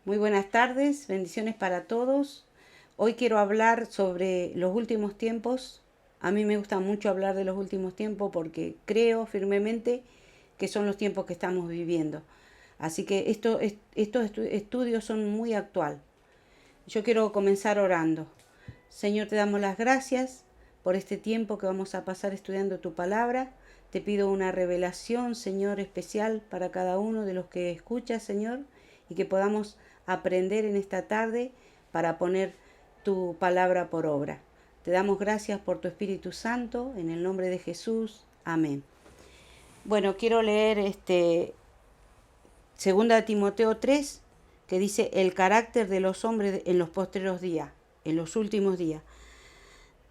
Muy buenas tardes, bendiciones para todos. Hoy quiero hablar sobre los últimos tiempos. A mí me gusta mucho hablar de los últimos tiempos porque creo firmemente que son los tiempos que estamos viviendo. Así que estos estudios son muy actual. Yo quiero comenzar orando. Señor, te damos las gracias por este tiempo que vamos a pasar estudiando tu palabra. Te pido una revelación, Señor, especial para cada uno de los que escucha, Señor, y que podamos aprender en esta tarde para poner tu palabra por obra. Te damos gracias por tu Espíritu Santo, en el nombre de Jesús. Amén. Bueno, quiero leer 2 Timoteo 3, que dice el carácter de los hombres en los postreros días, en los últimos días.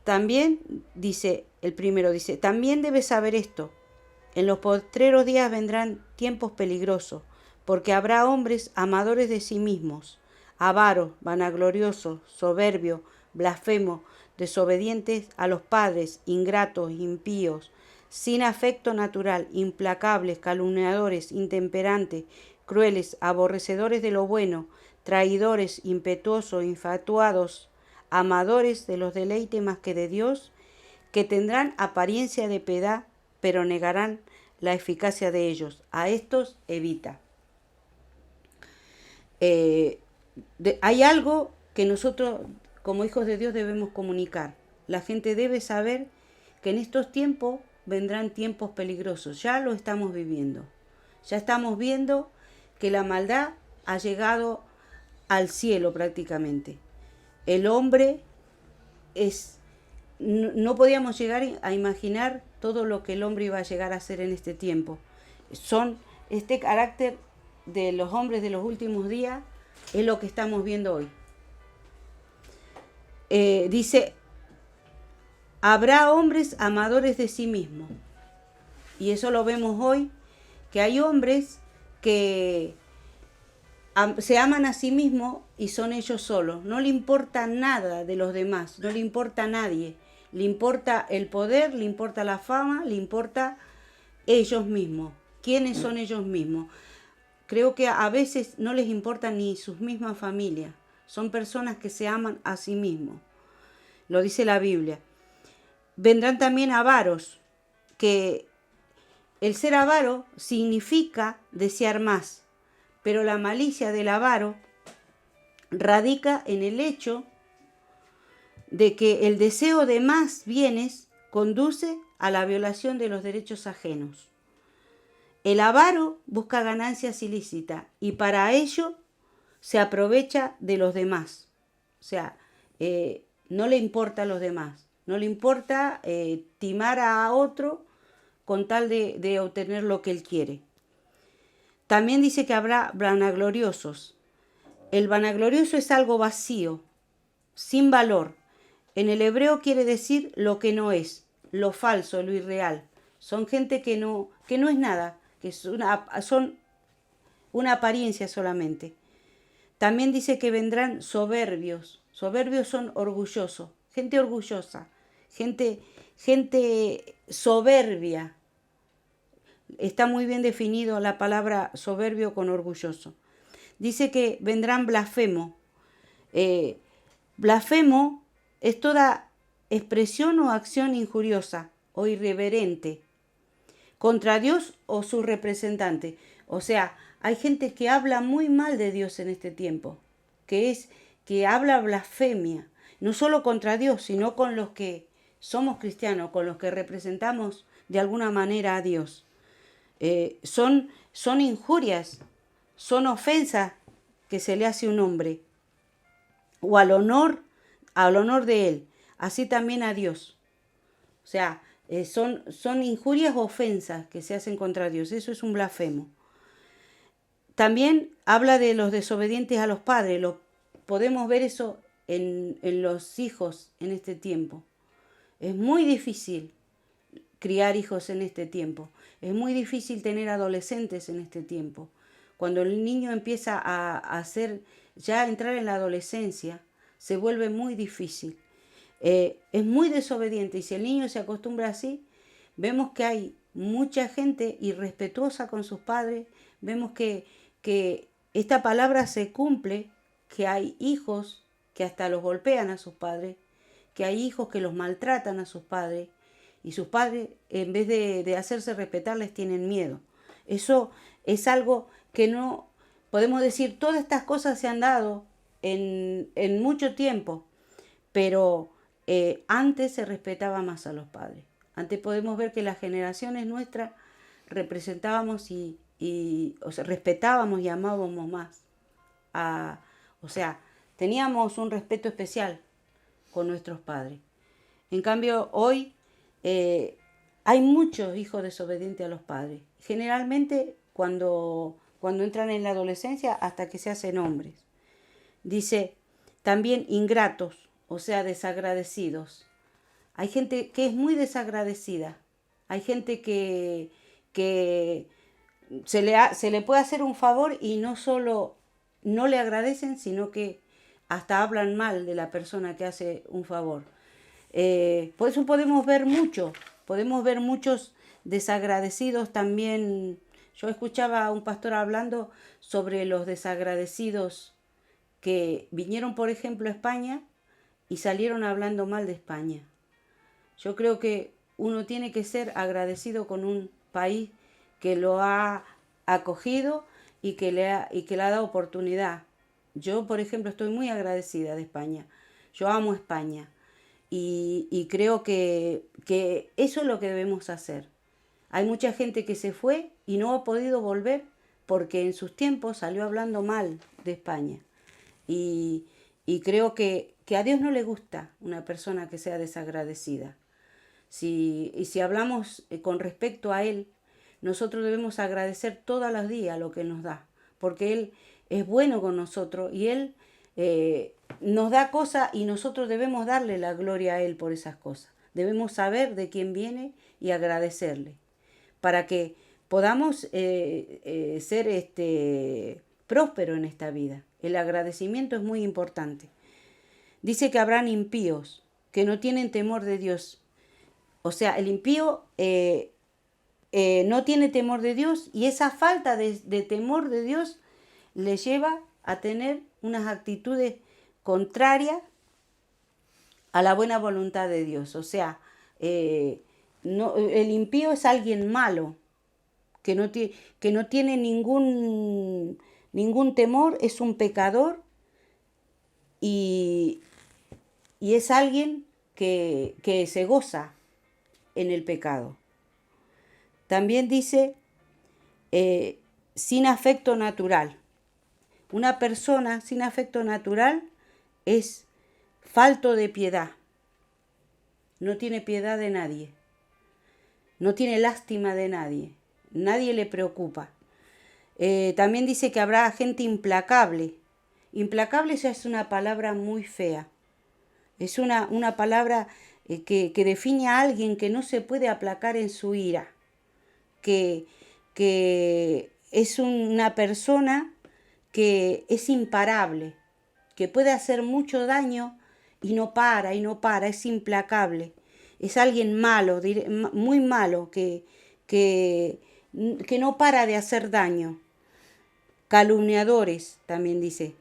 También dice, el primero dice, también debes saber esto, en los postreros días vendrán tiempos peligrosos, porque habrá hombres amadores de sí mismos, avaros, vanagloriosos, soberbios, blasfemos, desobedientes a los padres, ingratos, impíos, sin afecto natural, implacables, calumniadores, intemperantes, crueles, aborrecedores de lo bueno, traidores, impetuosos, infatuados, amadores de los deleites más que de Dios, que tendrán apariencia de piedad, pero negarán la eficacia de ellos. A estos evita. Hay algo que nosotros, como hijos de Dios, debemos comunicar. La gente debe saber que en estos tiempos vendrán tiempos peligrosos. Ya lo estamos viviendo. Ya estamos viendo que la maldad ha llegado al cielo prácticamente. El hombre no podíamos llegar a imaginar todo lo que el hombre iba a llegar a hacer en este tiempo. Este carácter de los hombres de los últimos días es lo que estamos viendo hoy. Dice, habrá hombres amadores de sí mismos. Y eso lo vemos hoy, que hay hombres que se aman a sí mismos y son ellos solos. No le importa nada de los demás, no le importa a nadie. Le importa el poder, le importa la fama, le importa ellos mismos. ¿Quiénes son ellos mismos? Creo que a veces no les importa ni sus mismas familias. Son personas que se aman a sí mismos. Lo dice la Biblia. Vendrán también avaros, que el ser avaro significa desear más. Pero la malicia del avaro radica en el hecho de que el deseo de más bienes conduce a la violación de los derechos ajenos. El avaro busca ganancias ilícitas y para ello se aprovecha de los demás. O sea, no le importa a los demás, no le importa timar a otro con tal de obtener lo que él quiere. También dice que habrá vanagloriosos. El vanaglorioso es algo vacío, sin valor. En el hebreo quiere decir lo que no es, lo falso, lo irreal. Son gente que no es nada, que son una apariencia solamente. También dice que vendrán soberbios. Soberbios son orgullosos, gente orgullosa, gente soberbia. Está muy bien definido la palabra soberbio con orgulloso. Dice que vendrán blasfemos. Blasfemo es toda expresión o acción injuriosa o irreverente contra Dios o su representante. O sea, hay gente que habla muy mal de Dios en este tiempo, que habla blasfemia, no solo contra Dios, sino con los que somos cristianos, con los que representamos de alguna manera a Dios. Son injurias, son ofensas que se le hace a un hombre o al honor de él, así también a Dios. O sea, son injurias o ofensas que se hacen contra Dios. Eso es un blasfemo. También habla de los desobedientes a los padres. Podemos ver eso en los hijos en este tiempo. Es muy difícil criar hijos en este tiempo. Es muy difícil tener adolescentes en este tiempo. Cuando el niño empieza a entrar en la adolescencia, se vuelve muy difícil. Es muy desobediente y si el niño se acostumbra así, vemos que hay mucha gente irrespetuosa con sus padres, vemos que esta palabra se cumple, que hay hijos que hasta los golpean a sus padres, que hay hijos que los maltratan a sus padres, y sus padres, en vez de hacerse respetar, les tienen miedo. Eso es algo que no podemos decir, todas estas cosas se han dado en mucho tiempo, pero antes se respetaba más a los padres. Antes podemos ver que las generaciones nuestras representábamos o sea, respetábamos y amábamos más. O sea, teníamos un respeto especial con nuestros padres. En cambio, hoy hay muchos hijos desobedientes a los padres. Generalmente cuando entran en la adolescencia hasta que se hacen hombres. Dice, también ingratos, o sea, desagradecidos. Hay gente que es muy desagradecida. Hay gente que se le puede hacer un favor y no solo no le agradecen, sino que hasta hablan mal de la persona que hace un favor. Por eso podemos ver muchos desagradecidos también. Yo escuchaba a un pastor hablando sobre los desagradecidos que vinieron, por ejemplo, a España y salieron hablando mal de España. Yo creo que uno tiene que ser agradecido con un país que lo ha acogido y que le ha dado oportunidad. Yo, por ejemplo, estoy muy agradecida de España. Yo amo España y creo que eso es lo que debemos hacer. Hay mucha gente que se fue y no ha podido volver porque en sus tiempos salió hablando mal de España. Y creo que a Dios no le gusta una persona que sea desagradecida. Si hablamos con respecto a Él, nosotros debemos agradecer todos los días lo que nos da, porque Él es bueno con nosotros y Él nos da cosas y nosotros debemos darle la gloria a Él por esas cosas. Debemos saber de quién viene y agradecerle, para que podamos ser prósperos en esta vida. El agradecimiento es muy importante. Dice que habrán impíos que no tienen temor de Dios. O sea, el impío no tiene temor de Dios y esa falta de temor de Dios le lleva a tener unas actitudes contrarias a la buena voluntad de Dios. O sea, el impío es alguien malo, que no tiene ningún temor, es un pecador y es alguien que se goza en el pecado. También dice, sin afecto natural. Una persona sin afecto natural es falto de piedad. No tiene piedad de nadie. No tiene lástima de nadie. Nadie le preocupa. También dice que habrá gente implacable. Implacable ya es una palabra muy fea. Es una palabra que define a alguien que no se puede aplacar en su ira. Que es una persona que es imparable, que puede hacer mucho daño y no para, es implacable. Es alguien malo, muy malo, que no para de hacer daño. Calumniadores, también dice.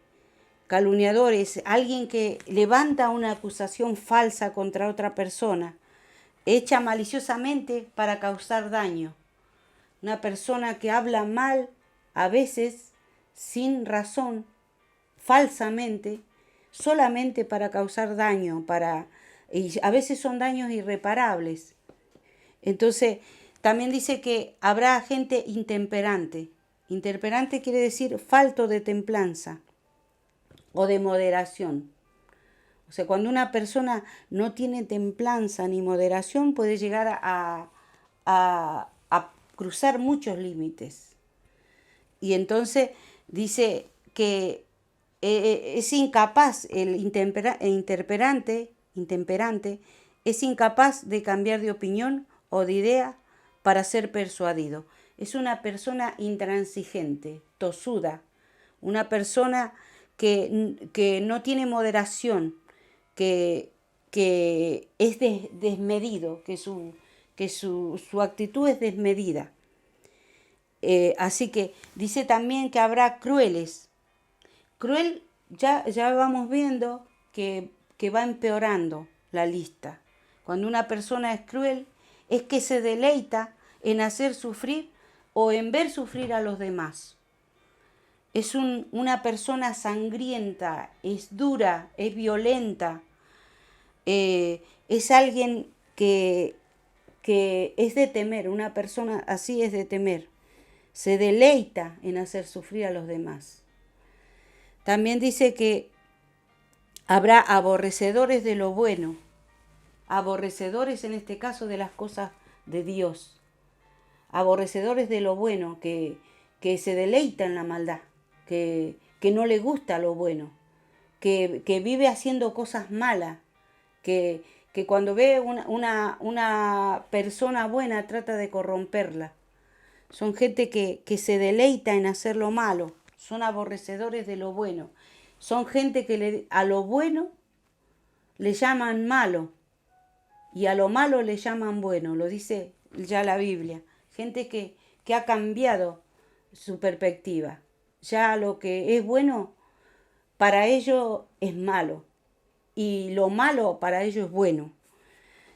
Calumniadores, alguien que levanta una acusación falsa contra otra persona, hecha maliciosamente para causar daño. Una persona que habla mal, a veces sin razón, falsamente, solamente para causar daño, y a veces son daños irreparables. Entonces, también dice que habrá gente intemperante. Intemperante quiere decir falto de templanza o de moderación. O sea, cuando una persona no tiene templanza ni moderación, puede llegar a cruzar muchos límites. Y entonces dice que es incapaz, el intemperante es incapaz de cambiar de opinión o de idea para ser persuadido. Es una persona intransigente, tosuda, una persona que no tiene moderación, que es desmedido, que su actitud es desmedida. Así que dice también que habrá crueles. Cruel, ya vamos viendo que va empeorando la lista. Cuando una persona es cruel, es que se deleita en hacer sufrir o en ver sufrir a los demás. Es una persona sangrienta, es dura, es violenta, es alguien que es de temer, una persona así es de temer. Se deleita en hacer sufrir a los demás. También dice que habrá aborrecedores de lo bueno, aborrecedores en este caso de las cosas de Dios, aborrecedores de lo bueno, que se deleita en la maldad, que no le gusta lo bueno, que vive haciendo cosas malas, que cuando ve una persona buena trata de corromperla. Son gente que se deleita en hacer lo malo, son aborrecedores de lo bueno. Son gente que a lo bueno le llaman malo y a lo malo le llaman bueno, lo dice ya la Biblia. Gente que ha cambiado su perspectiva. Ya lo que es bueno para ellos es malo y lo malo para ellos es bueno.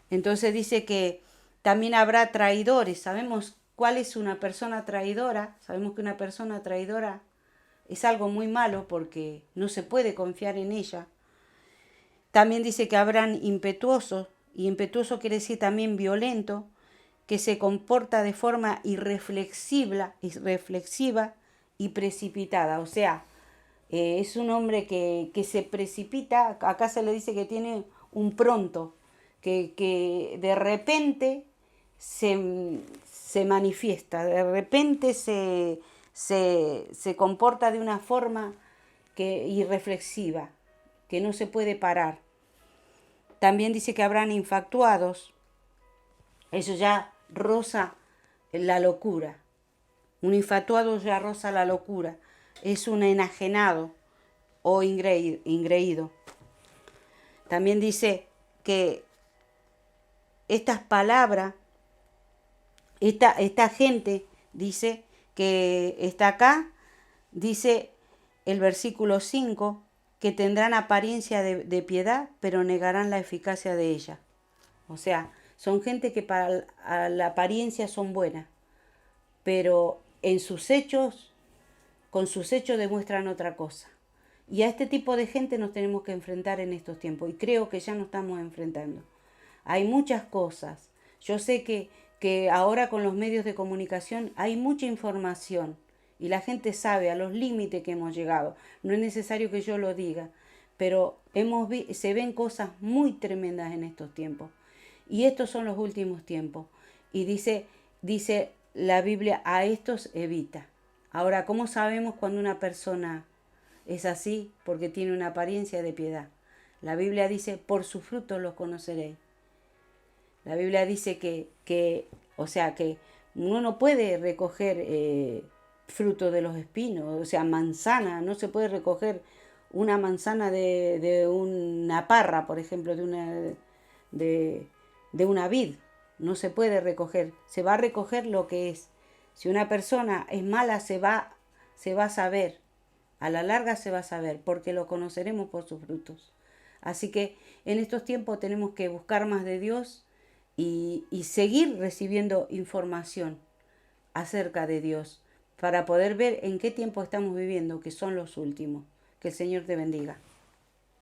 Entonces dice que también habrá traidores. Sabemos cuál es una persona traidora. Sabemos que una persona traidora es algo muy malo porque no se puede confiar en ella. También dice que habrán impetuosos, y impetuoso quiere decir también violento, que se comporta de forma irreflexiva y precipitada. O sea, es un hombre que se precipita. Acá se le dice que tiene un pronto, que de repente se manifiesta, de repente se comporta de una forma irreflexiva, que no se puede parar. También dice que habrán infatuados. Eso ya roza la locura. Un infatuado ya roza la locura. Es un enajenado o ingreído. También dice que estas palabras, esta gente, dice que está acá, dice el versículo 5, que tendrán apariencia de piedad, pero negarán la eficacia de ella. O sea, son gente que para la apariencia son buenas, pero en sus hechos, con sus hechos demuestran otra cosa. Y a este tipo de gente nos tenemos que enfrentar en estos tiempos, y creo que ya nos estamos enfrentando. Hay muchas cosas. Yo sé que ahora con los medios de comunicación hay mucha información y la gente sabe a los límites que hemos llegado. No es necesario que yo lo diga, pero se ven cosas muy tremendas en estos tiempos. Y estos son los últimos tiempos. Y dice la Biblia, a estos evita. Ahora, ¿cómo sabemos cuando una persona es así? Porque tiene una apariencia de piedad. La Biblia dice, por sus frutos los conoceréis. La Biblia dice que uno no puede recoger fruto de los espinos, o sea, manzana, no se puede recoger una manzana de una parra, por ejemplo, de una vid. No se puede recoger, se va a recoger lo que es. Si una persona es mala, se va a saber, a la larga se va a saber, porque lo conoceremos por sus frutos. Así que en estos tiempos tenemos que buscar más de Dios y seguir recibiendo información acerca de Dios para poder ver en qué tiempo estamos viviendo, que son los últimos. Que el Señor te bendiga.